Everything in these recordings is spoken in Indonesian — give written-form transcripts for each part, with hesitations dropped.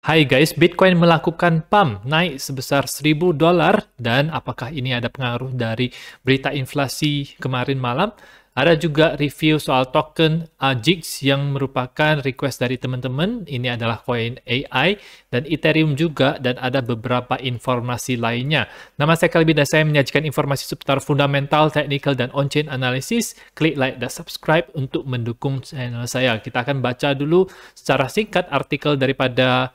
Hai guys, Bitcoin melakukan pump naik sebesar $1.000 dan apakah ini ada pengaruh dari berita inflasi kemarin malam? Ada juga review soal token AJIX yang merupakan request dari teman-teman. Ini adalah koin AI dan Ethereum juga, dan ada beberapa informasi lainnya. Nama saya Kalbi dan saya menyajikan informasi seputar fundamental, technical, dan on-chain analysis. Klik like dan subscribe untuk mendukung channel saya. Kita akan baca dulu secara singkat artikel daripada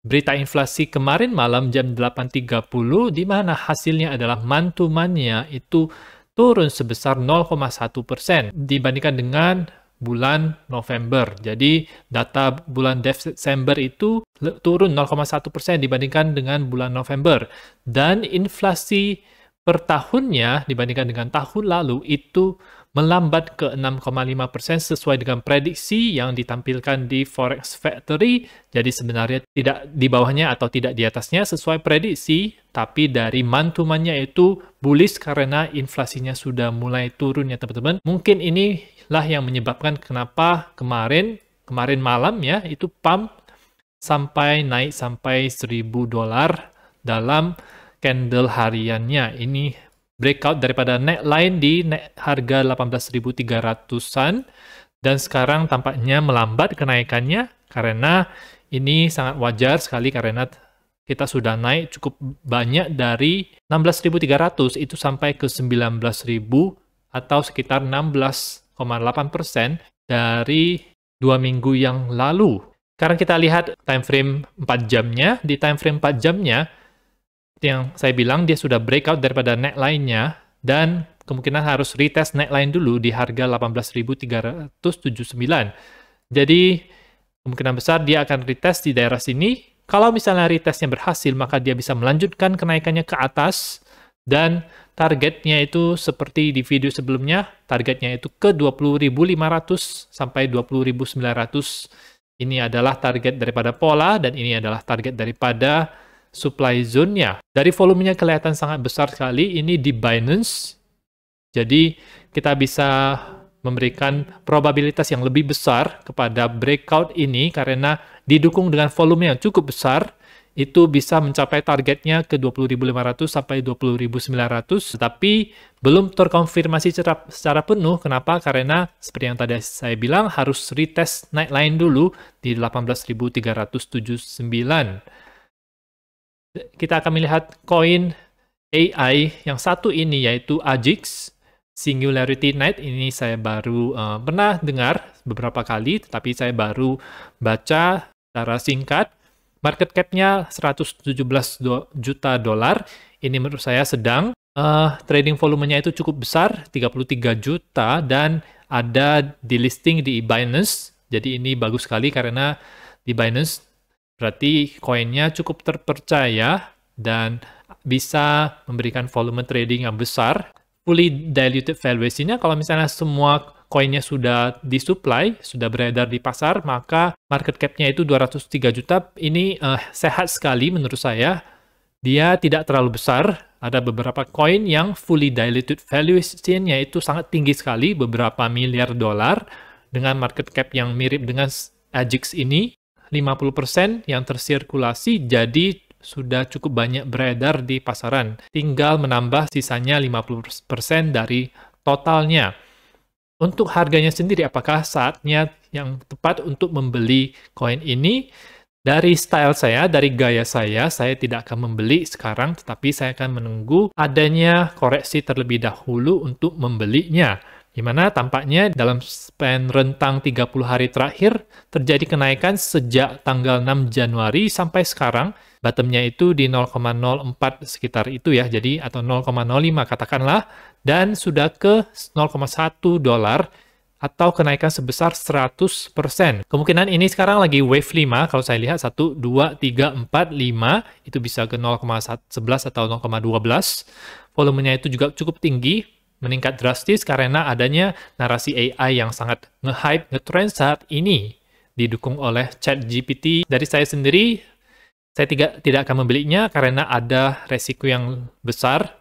berita inflasi kemarin malam jam 8.30, di mana hasilnya adalah mantumannya itu turun sebesar 0,1% dibandingkan dengan bulan November. Jadi data bulan Desember itu turun 0,1% dibandingkan dengan bulan November. Dan inflasi per tahunnya dibandingkan dengan tahun lalu itu melambat ke 6,5% sesuai dengan prediksi yang ditampilkan di Forex Factory. Jadi sebenarnya tidak di bawahnya atau tidak di atasnya sesuai prediksi, tapi dari mantumannya itu bullish karena inflasinya sudah mulai turun ya teman-teman. Mungkin inilah yang menyebabkan kenapa kemarin malam ya itu pump sampai naik sampai $1.000 dalam candle hariannya. Ini breakout daripada neckline di harga 18.300-an, dan sekarang tampaknya melambat kenaikannya karena ini sangat wajar sekali karena kita sudah naik cukup banyak dari 16.300 itu sampai ke 19.000 atau sekitar 16,8% dari 2 minggu yang lalu. Sekarang kita lihat time frame 4 jamnya. Di time frame 4 jamnya yang saya bilang dia sudah breakout daripada neckline-nya dan kemungkinan harus retest neckline dulu di harga 18.379. Jadi kemungkinan besar dia akan retest di daerah sini. Kalau misalnya retestnya berhasil, maka dia bisa melanjutkan kenaikannya ke atas, dan targetnya itu seperti di video sebelumnya, targetnya itu ke 20.500 sampai 20.900. Ini adalah target daripada pola dan ini adalah target daripada supply zone-nya. Dari volumenya kelihatan sangat besar sekali, ini di Binance. Jadi kita bisa memberikan probabilitas yang lebih besar kepada breakout ini karena didukung dengan volume yang cukup besar, itu bisa mencapai targetnya ke 20.500 sampai 20.900, tetapi belum terkonfirmasi secara penuh. Kenapa? Karena seperti yang tadi saya bilang, harus retest neckline dulu di 18.379. Kita akan melihat koin AI yang satu ini, yaitu AJIX Singularity Night. Ini saya baru pernah dengar beberapa kali, tetapi saya baru baca secara singkat. Market cap-nya 117 juta dolar. Ini menurut saya sedang. Trading volumenya itu cukup besar, 33 juta, dan ada di listing di Binance. Jadi ini bagus sekali karena di Binance berarti koinnya cukup terpercaya dan bisa memberikan volume trading yang besar. Fully diluted valuation-nya, kalau misalnya semua koinnya sudah disupply, sudah beredar di pasar, maka market cap-nya itu 203 juta. Ini sehat sekali menurut saya. Dia tidak terlalu besar. Ada beberapa koin yang fully diluted valuation-nya itu sangat tinggi sekali, beberapa miliar dolar, dengan market cap yang mirip dengan AJIX ini. 50% yang tersirkulasi, jadi sudah cukup banyak beredar di pasaran. Tinggal menambah sisanya 50% dari totalnya. Untuk harganya sendiri, apakah saatnya yang tepat untuk membeli koin ini? Dari style saya, dari gaya saya tidak akan membeli sekarang, tetapi saya akan menunggu adanya koreksi terlebih dahulu untuk membelinya. Di mana tampaknya dalam span rentang 30 hari terakhir terjadi kenaikan sejak tanggal 6 Januari sampai sekarang. Bottomnya itu di 0,04 sekitar itu ya, jadi atau 0,05 katakanlah, dan sudah ke 0,1 dolar atau kenaikan sebesar 100%. Kemungkinan ini sekarang lagi wave 5, kalau saya lihat 1, 2, 3, 4, 5, itu bisa ke 0,11 atau 0,12. Volumenya itu juga cukup tinggi, meningkat drastis karena adanya narasi AI yang sangat nge-hype, nge-trend saat ini, didukung oleh ChatGPT. Dari saya sendiri, saya tidak akan membelinya karena ada resiko yang besar.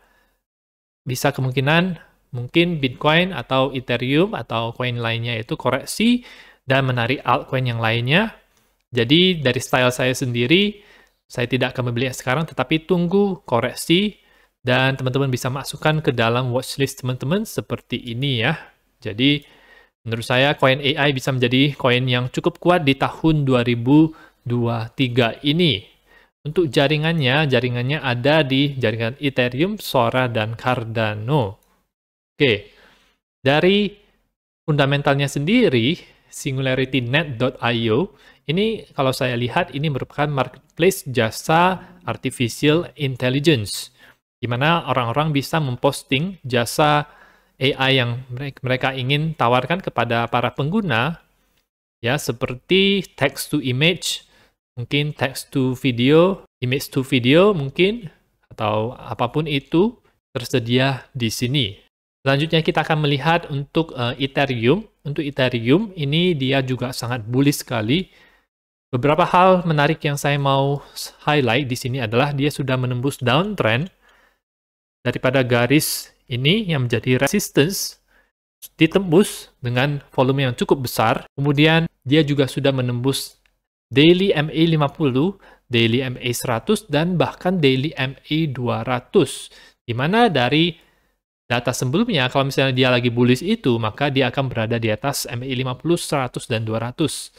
Bisa kemungkinan mungkin Bitcoin atau Ethereum atau koin lainnya itu koreksi dan menarik altcoin yang lainnya. Jadi dari style saya sendiri, saya tidak akan membeli sekarang, tetapi tunggu koreksi, dan teman-teman bisa masukkan ke dalam watchlist teman-teman seperti ini ya. Jadi menurut saya koin AI bisa menjadi koin yang cukup kuat di tahun 2023 ini. Untuk jaringannya ada di jaringan Ethereum, Sora, dan Cardano. Oke, dari fundamentalnya sendiri, SingularityNet.io, ini kalau saya lihat ini merupakan marketplace jasa artificial intelligence, di mana orang-orang bisa memposting jasa AI yang mereka ingin tawarkan kepada para pengguna, ya, seperti text to image, mungkin text to video, image to video mungkin, atau apapun itu tersedia di sini. Selanjutnya kita akan melihat untuk Ethereum. Untuk Ethereum ini dia juga sangat bullish sekali. Beberapa hal menarik yang saya mau highlight di sini adalah dia sudah menembus downtrend daripada garis ini yang menjadi resistance, ditembus dengan volume yang cukup besar. Kemudian dia juga sudah menembus daily MA50, daily MA100, dan bahkan daily MA200. Di mana dari data sebelumnya, kalau misalnya dia lagi bullish itu, maka dia akan berada di atas MA50, 100, dan 200.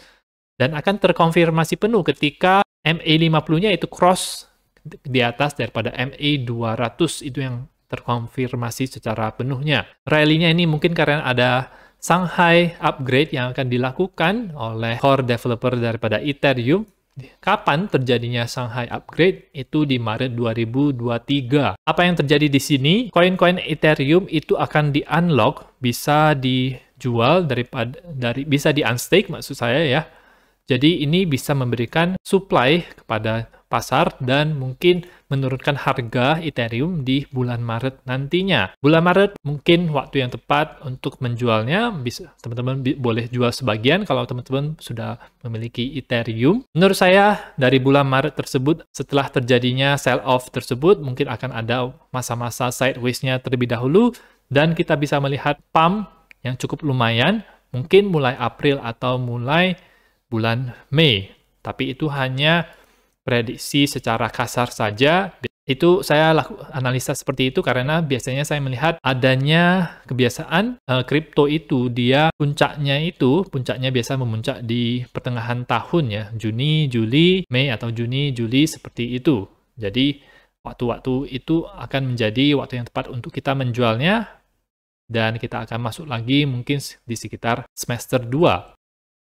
Dan akan terkonfirmasi penuh ketika MA50-nya itu cross di atas daripada MA200, itu yang terkonfirmasi secara penuhnya. Rally-nya ini mungkin karena ada Shanghai upgrade yang akan dilakukan oleh core developer daripada Ethereum. Kapan terjadinya Shanghai upgrade? Itu di Maret 2023. Apa yang terjadi di sini? Koin-koin Ethereum itu akan di-unlock, bisa dijual bisa di-unstake maksud saya ya. Jadi ini bisa memberikan supply kepada pasar dan mungkin menurunkan harga Ethereum di bulan Maret nantinya. Bulan Maret mungkin waktu yang tepat untuk menjualnya. Bisa teman-teman boleh jual sebagian kalau teman-teman sudah memiliki Ethereum. Menurut saya dari bulan Maret tersebut, setelah terjadinya sell-off tersebut, mungkin akan ada masa-masa sideways-nya terlebih dahulu, dan kita bisa melihat pump yang cukup lumayan, mungkin mulai April atau mulai bulan Mei. Tapi itu hanya prediksi secara kasar saja. Itu saya analisa seperti itu karena biasanya saya melihat adanya kebiasaan kripto itu dia puncaknya biasa memuncak di pertengahan tahun ya, Juni, Juli, Mei atau Juni, Juli seperti itu. Jadi waktu-waktu itu akan menjadi waktu yang tepat untuk kita menjualnya, dan kita akan masuk lagi mungkin di sekitar semester 2.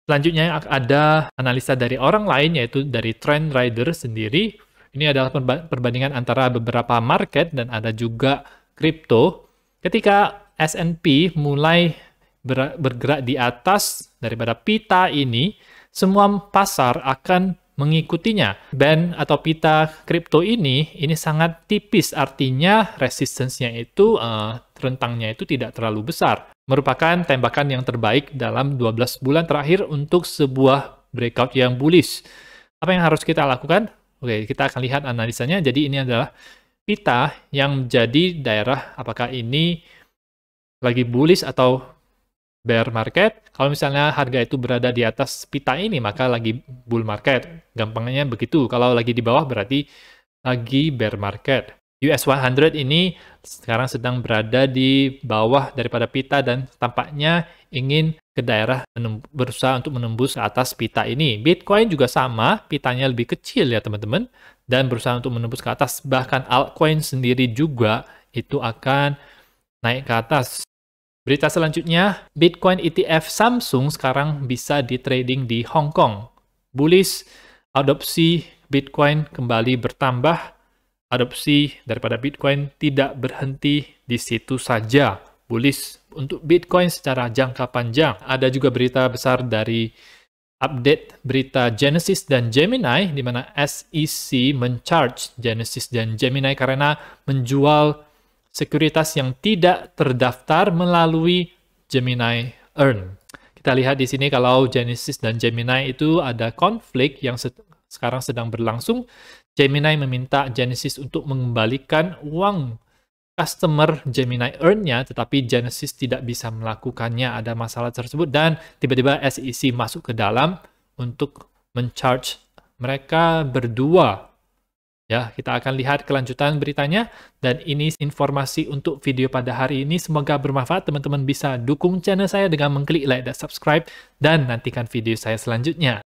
Selanjutnya ada analisa dari orang lain, yaitu dari Trend Rider sendiri. Ini adalah perbandingan antara beberapa market dan ada juga kripto. Ketika S&P mulai bergerak di atas daripada pita ini, semua pasar akan mengikutinya. Band atau pita kripto ini sangat tipis, artinya resistance-nya itu, rentangnya itu tidak terlalu besar. Merupakan tembakan yang terbaik dalam 12 bulan terakhir untuk sebuah breakout yang bullish. Apa yang harus kita lakukan? Oke, kita akan lihat analisanya. Jadi ini adalah pita yang menjadi daerah apakah ini lagi bullish atau bear market. Kalau misalnya harga itu berada di atas pita ini, maka lagi bull market. Gampangnya begitu. Kalau lagi di bawah berarti lagi bear market. US 100 ini sekarang sedang berada di bawah daripada pita dan tampaknya ingin ke daerah berusaha untuk menembus ke atas pita ini. Bitcoin juga sama, pitanya lebih kecil ya teman-teman, dan berusaha untuk menembus ke atas. Bahkan altcoin sendiri juga itu akan naik ke atas. Berita selanjutnya, Bitcoin ETF Samsung sekarang bisa di trading di Hong Kong. Bullish, adopsi Bitcoin kembali bertambah. Adopsi daripada Bitcoin tidak berhenti di situ saja. Bullish untuk Bitcoin secara jangka panjang. Ada juga berita besar dari update berita Genesis dan Gemini, di mana SEC mencharge Genesis dan Gemini karena menjual sekuritas yang tidak terdaftar melalui Gemini Earn. Kita lihat di sini kalau Genesis dan Gemini itu ada konflik yang sekarang sedang berlangsung. Gemini meminta Genesis untuk mengembalikan uang customer Gemini Earn-nya, tetapi Genesis tidak bisa melakukannya. Ada masalah tersebut dan tiba-tiba SEC masuk ke dalam untuk mencharge mereka berdua. Ya, kita akan lihat kelanjutan beritanya, dan ini informasi untuk video pada hari ini. Semoga bermanfaat. Teman-teman bisa dukung channel saya dengan mengklik like dan subscribe, dan nantikan video saya selanjutnya.